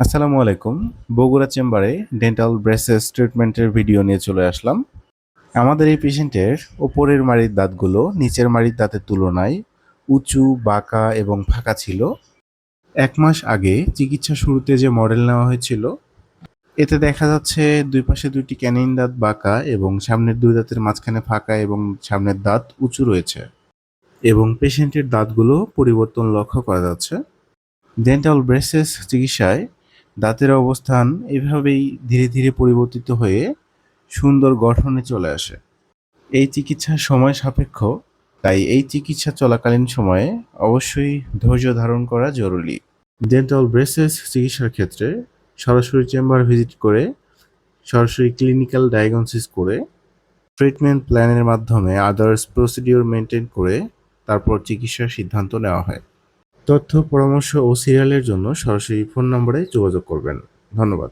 আসসালামু আলাইকুম। বগুড়া চেম্বারে ডেন্টাল ব্রেসেস ট্রিটমেন্টের ভিডিও নিয়ে চলে আসলাম। আমাদের এই পেশেন্টের ওপরের মাড়ির দাঁতগুলো নিচের মাড়ির দাঁতের তুলনায় উঁচু, বাঁকা এবং ফাঁকা ছিল। ১ মাস আগে চিকিৎসা শুরুতে যে মডেল নেওয়া হয়েছিল, এতে দেখা যাচ্ছে ২ পাশে ২ টি ক্যানিন দাঁত বাঁকা এবং সামনের ২ দাঁতের মাঝখানে ফাঁকা এবং সামনের দাঁত উঁচু রয়েছে এবং পেশেন্টের দাঁতগুলো পরিবর্তন লক্ষ্য করা যাচ্ছে। ডেন্টাল ব্রেসেস চিকিৎসায় দাঁতের অবস্থান এভাবেই ধীরে ধীরে পরিবর্তিত হয়ে সুন্দর গঠনে চলে আসে। এই চিকিৎসা সময় সাপেক্ষ, তাই এই চিকিৎসা চলাকালীন সময়ে অবশ্যই ধৈর্য ধারণ করা জরুরি। ডেন্টাল ব্রেসেস চিকিৎসার ক্ষেত্রে সরাসরি চেম্বার ভিজিট করে, সরাসরি ক্লিনিক্যাল ডায়াগনোসিস করে, ট্রিটমেন্ট প্ল্যানের মাধ্যমে আদার্স প্রসিডিওর মেনটেন করে তারপর চিকিৎসার সিদ্ধান্ত নেওয়া হয়। তথ্য, পরামর্শ ও সিরিয়ালের জন্য সরাসরি ফোন নম্বরে যোগাযোগ করবেন। ধন্যবাদ।